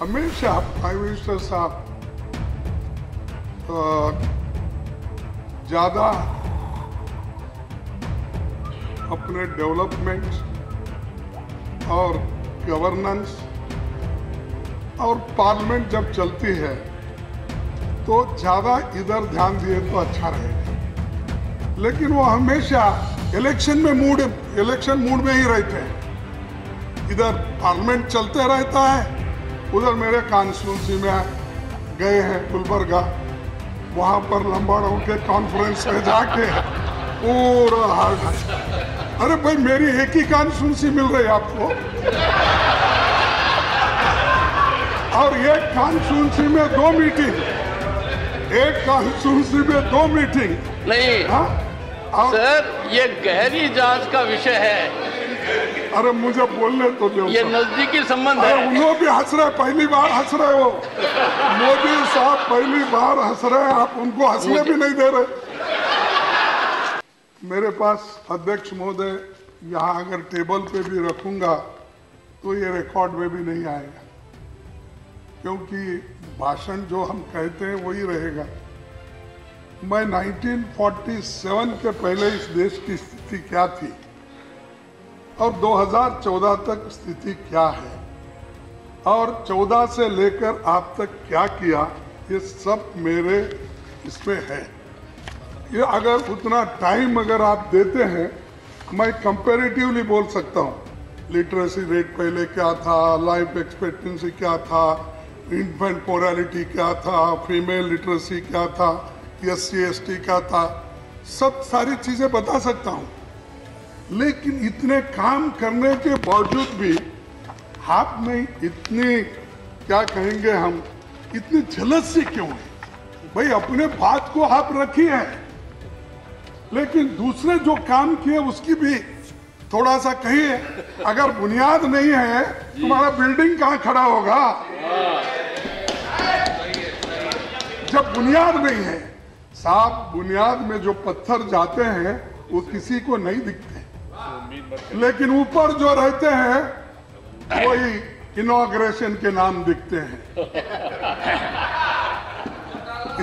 हमेशा prime minister साहब ज़्यादा अपने डेवलपमेंट और गवर्नेंस और पार्लियामेंट जब चलती है तो ज़्यादा इधर ध्यान दिए तो अच्छा रहेगा, लेकिन वो हमेशा इलेक्शन मूड में ही रहते हैं। इधर पार्लियामेंट चलते रहता है, उधर मेरे कॉन्स्टिट्यूंसी में गए हैं गुलबर्गा, वहाँ पर लंबाड़ों के कॉन्फ्रेंस में जाके पूरा हार्ड। अरे भाई मेरी एक ही कॉन्स्टिट्यूंसी मिल रही है आपको, और एक कॉन्स्टिट्यूंसी में 2 मीटिंग, एक कॉन्स्टिट्यूंसी में 2 मीटिंग नहीं। सर ये गहरी जांच का विषय है। अरे मुझे बोलने तो दो। ये नजदीकी संबंध है। उन्होंने भी हंस रहे, पहली बार हंस रहे हो मोदी साहब, पहली बार हंस रहे, आप उनको हंसने भी नहीं दे रहे। मेरे पास अध्यक्ष महोदय यहाँ अगर टेबल पे भी रखूंगा तो ये रिकॉर्ड में भी नहीं आएगा, क्योंकि भाषण जो हम कहते हैं वही रहेगा। मैं 1947 के पहले इस देश की स्थिति क्या थी और 2014 तक स्थिति क्या है और 14 से लेकर आप तक क्या किया, ये सब मेरे इसमें है। ये अगर उतना टाइम अगर आप देते हैं, मैं कंपैरेटिवली बोल सकता हूँ। लिटरेसी रेट पहले क्या था, लाइफ एक्सपेक्टेंसी क्या था, इन्फेंट मोरालिटी क्या था, फीमेल लिटरेसी क्या था, SC ST क्या था, सब सारी चीज़ें बता सकता हूँ। लेकिन इतने काम करने के बावजूद भी आप में इतनी, क्या कहेंगे हम, इतनी झलसी क्यों है? भाई अपने बात को आप रखिए, लेकिन दूसरे जो काम किए उसकी भी थोड़ा सा कहिए। अगर बुनियाद नहीं है तुम्हारा बिल्डिंग कहाँ खड़ा होगा? जब बुनियाद नहीं है साहब, बुनियाद में जो पत्थर जाते हैं वो किसी को नहीं दिखते, लेकिन ऊपर जो रहते हैं वही इनॉग्रेशन के नाम दिखते हैं।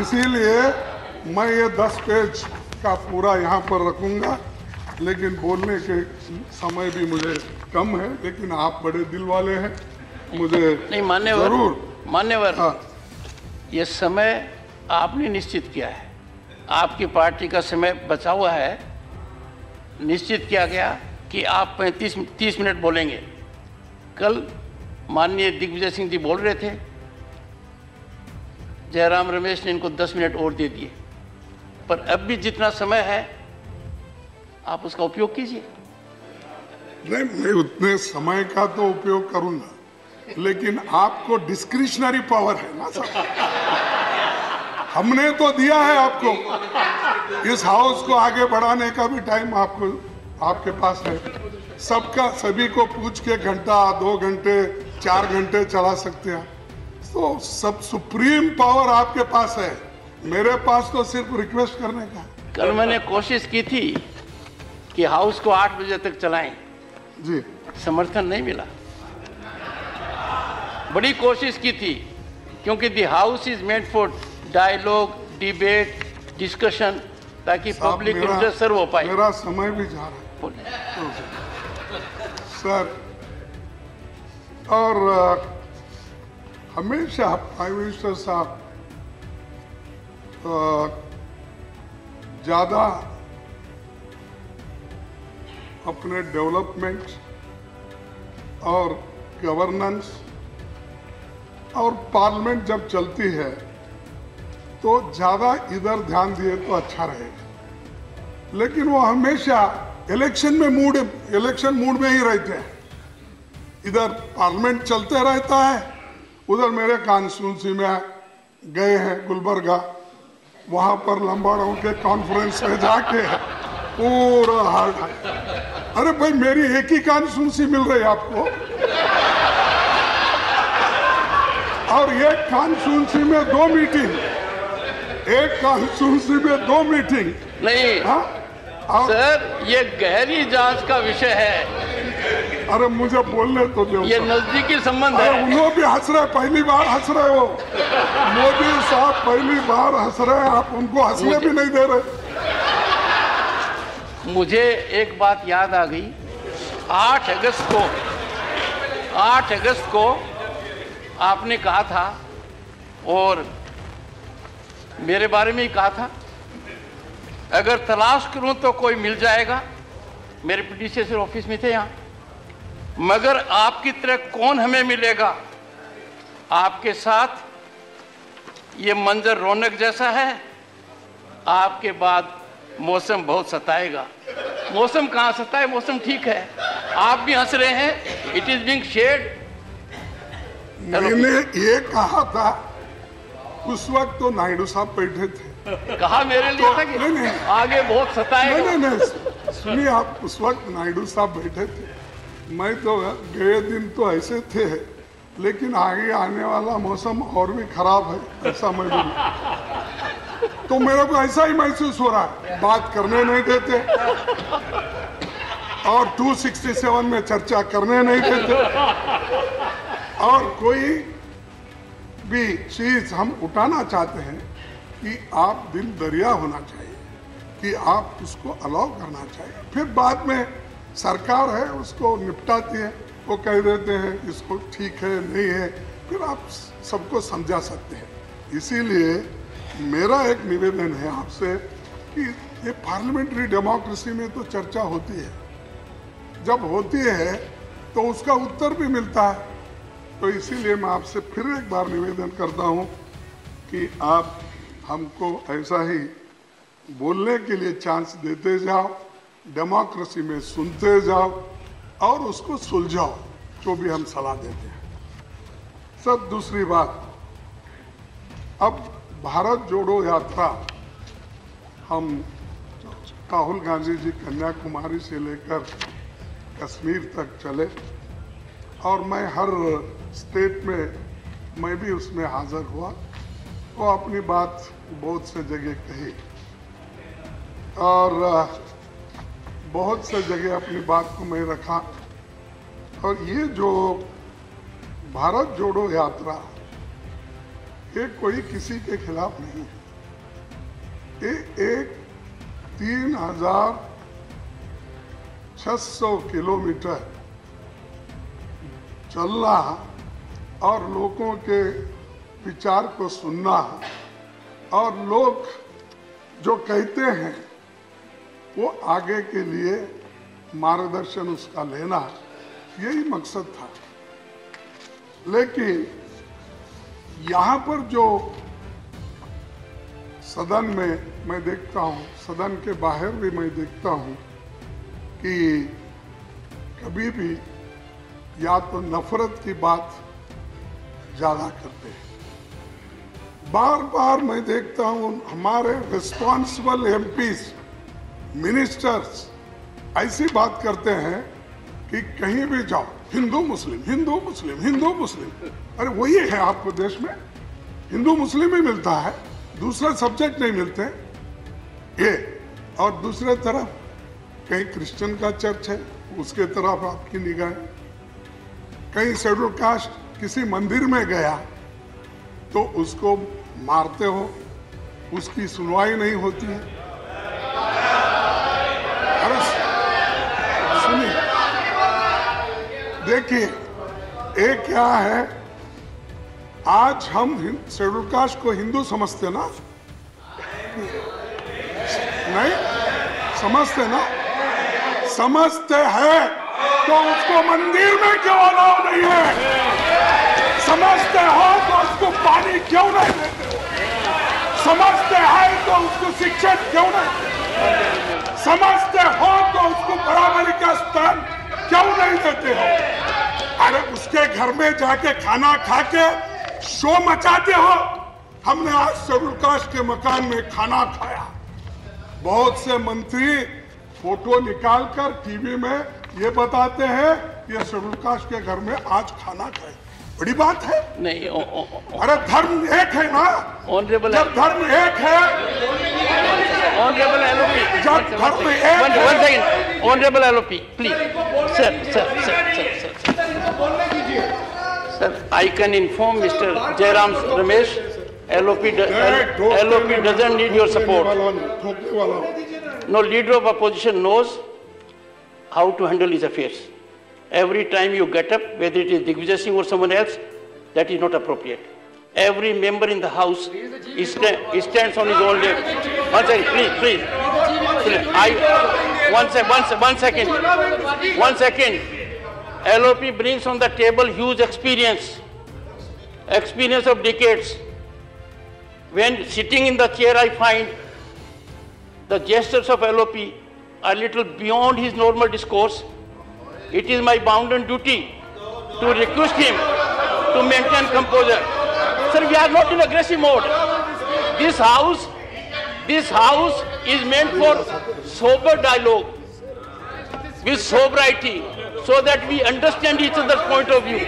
इसीलिए मैं ये 10 पेज का पूरा यहाँ पर रखूंगा, लेकिन बोलने के समय भी मुझे कम है, लेकिन आप बड़े दिल वाले हैं, मुझे नहीं मान्यवर, जरूर मान्यवर। हाँ। ये समय आपने निश्चित किया है, आपकी पार्टी का समय बचा हुआ है। निश्चित किया गया कि आप 30 मिनट बोलेंगे। कल माननीय दिग्विजय सिंह जी बोल रहे थे, जयराम रमेश ने इनको 10 मिनट और दे दिए, पर अब भी जितना समय है आप उसका उपयोग कीजिए। नहीं, मैं उतने समय का तो उपयोग करूंगा, लेकिन आपको डिस्क्रिशनरी पावर है ना साहब। हमने तो दिया है आपको, इस हाउस को आगे बढ़ाने का भी टाइम आपको, आपके पास है। सबका, सभी को पूछ के घंटा, 2 घंटे, 4 घंटे चला सकते हैं, तो सब सुप्रीम पावर आपके पास है। मेरे पास तो सिर्फ रिक्वेस्ट करने का। कल मैंने कोशिश की थी कि हाउस को 8 बजे तक चलाएं जी, समर्थन नहीं मिला। बड़ी कोशिश की थी, क्योंकि the house is made for dialogue, debate, discussion, ताकि पब्लिक इंटरेस्ट सर्व हो पाए। मेरा समय भी जा रहा है सर, और हमेशा प्राइम मिनिस्टर साहब ज़्यादा अपने डेवलपमेंट और गवर्नेंस और पार्लियामेंट जब चलती है तो ज़्यादा इधर ध्यान दिए तो अच्छा रहेगा, लेकिन वो हमेशा इलेक्शन मूड में ही रहते हैं। इधर पार्लियामेंट चलते रहता है, उधर मेरे कॉन्स्टिट्यूंसी में गए हैं गुलबर्गा, वहाँ पर लंबाड़ों के कॉन्फ्रेंस में जाके पूरा हार्ड। अरे भाई मेरी एक ही कॉन्स्टिट्यूंसी मिल रही है आपको, और एक कॉन्स्टिट्यूंसी में 2 मीटिंग, एक कॉन्स्टिट्यूंसी में 2 मीटिंग नहीं। सर ये गहरी जांच का विषय है। अरे मुझे बोलने तो दो। ये नजदीकी संबंध है। उन्होंने भी हंस रहे, पहली बार हंस रहे हो। मोदी साहब पहली बार हंस रहे हैं, आप उनको हंसने भी नहीं दे रहे। मुझे एक बात याद आ गई। 8 अगस्त को आपने कहा था, और मेरे बारे में ही कहा था, अगर तलाश करूं तो कोई मिल जाएगा। मेरे प्रेडिसेसर ऑफिस में थे यहाँ, मगर आपकी तरह कौन हमें मिलेगा। आपके साथ ये मंजर रौनक जैसा है, आपके बाद मौसम बहुत सताएगा। मौसम कहाँ सताए, मौसम ठीक है। आप भी हंस रहे हैं, इट इज बीइंग शेड। मैंने ये कहा था, उस वक्त तो नायडू साहब बैठे थे। कहा मेरे लिए था कि नहीं, आगे बहुत सताएगा। नहीं, सुनिए, आप उस वक्त नायडू साहब बैठे थे। मैं तो गए दिन तो ऐसे थे, लेकिन आगे आने वाला मौसम और भी खराब है, ऐसा मैं बोलूं। तो मेरे को ऐसा ही महसूस हो रहा है, बात करने नहीं देते और 267 में चर्चा करने नहीं देते, और कोई भी चीज हम उठाना चाहते हैं कि आप दिल दरिया होना चाहिए, कि आप उसको अलाउ करना चाहिए। फिर बाद में सरकार है, उसको निपटाती है, वो कह देते हैं इसको ठीक है नहीं है, फिर आप सबको समझा सकते हैं। इसीलिए मेरा एक निवेदन है आपसे कि ये पार्लियामेंट्री डेमोक्रेसी में तो चर्चा होती है, जब होती है तो उसका उत्तर भी मिलता है। तो इसीलिए मैं आपसे फिर एक बार निवेदन करता हूं कि आप हमको ऐसा ही बोलने के लिए चांस देते जाओ, डेमोक्रेसी में सुनते जाओ और उसको सुलझाओ, जो भी हम सलाह देते हैं। सब दूसरी बात, अब भारत जोड़ो यात्रा हम राहुल गांधी जी कन्याकुमारी से लेकर कश्मीर तक चले, और मैं हर स्टेट में मैं भी उसमें हाजिर हुआ, तो अपनी बात बहुत से जगह कही और बहुत से जगह अपनी बात को मैं रखा। और ये जो भारत जोड़ो यात्रा, ये कोई किसी के खिलाफ नहीं है। ये एक 3600 किलोमीटर चलना और लोगों के विचार को सुनना, और लोग जो कहते हैं वो आगे के लिए मार्गदर्शन उसका लेना, यही मकसद था। लेकिन यहाँ पर जो सदन में मैं देखता हूँ, सदन के बाहर भी मैं देखता हूँ कि कभी भी या तो नफरत की बात ज्यादा करते हैं। बार बार मैं देखता हूँ हमारे रिस्पॉन्सिबल एमपीज, मिनिस्टर्स ऐसी बात करते हैं कि कहीं भी जाओ हिंदू मुस्लिम, हिंदू मुस्लिम, हिंदू मुस्लिम। अरे वही है आपको देश में, हिंदू मुस्लिम ही मिलता है, दूसरे सब्जेक्ट नहीं मिलते ये। और दूसरे तरफ कहीं क्रिश्चियन का चर्च है, उसके तरफ आपकी निगाह। कहीं शेड्यूल कास्ट किसी मंदिर में गया तो उसको मारते हो, उसकी सुनवाई नहीं होती है। अरे सुनिए, देखिए एक क्या है, आज हम शेड्यूल कास्ट को हिंदू समझते ना, नहीं समझते ना, समझते हैं तो उसको मंदिर में क्यों अलाउ नहीं है? समझते हो तो उसको पानी क्यों नहीं देते? समझते हैं तो उसको शिक्षण क्यों नहीं देते? समझते हो तो उसको बराबरी का स्थान क्यों नहीं देते हो? अरे उसके घर में जाके खाना खा के शो मचाते हो। हमने आज शेड्यूल कास्ट के मकान में खाना खाया, बहुत से मंत्री फोटो निकालकर टीवी में ये बताते हैं ये शेड्यूल कास्ट के घर में आज खाना खाए, बड़ी बात है नहीं। अरे धर्म एक है ना, ऑनरेबल, जब धर्म एक है Honorable LOP. जब घर में एक One second. Honorable LOP, please. Sir. Sir, I can inform Mr. Jairam Ramesh, LOP doesn't need your support. No leader of opposition knows how to handle his affairs. Every time you get up, whether it is Digvijay Singh or someone else, that is not appropriate. Every member in the house stands on his own leg. One second, please. One second. LOP brings on the table huge experience of decades. When sitting in the chair, I find the gestures of LOP are little beyond his normal discourse. It is my bounden duty to request him to maintain composure. Sir, we are not in aggressive mode. This house is meant for sober dialogue with sobriety so that we understand each other's point of view.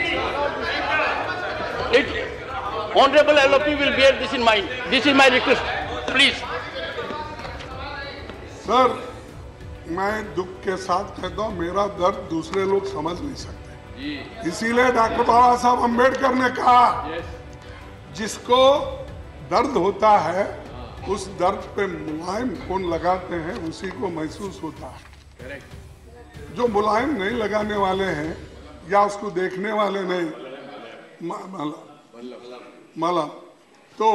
Honorable LOP will bear this in mind. This is my request. Please. Sir, मैं दुख के साथ कहता हूँ, मेरा दर्द दूसरे लोग समझ नहीं सकते। इसीलिए डॉक्टर बाबा साहब अम्बेडकर ने कहा, जिसको दर्द होता है उस दर्द पे मुलायम कौन लगाते हैं उसी को महसूस होता है। जो मुलायम नहीं लगाने वाले हैं या उसको देखने वाले नहीं मालूम, तो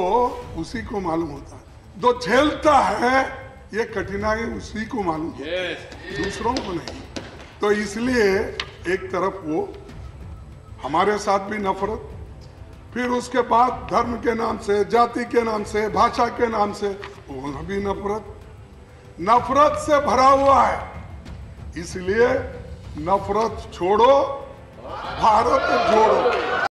उसी को मालूम होता है। जो झेलता है ये कठिनाई उसी को मालूम होती है, दूसरों को नहीं। तो इसलिए एक तरफ वो हमारे साथ भी नफरत, फिर उसके बाद धर्म के नाम से, जाति के नाम से, भाषा के नाम से वो भी नफरत से भरा हुआ है। इसलिए नफरत छोड़ो, भारत जोड़ो।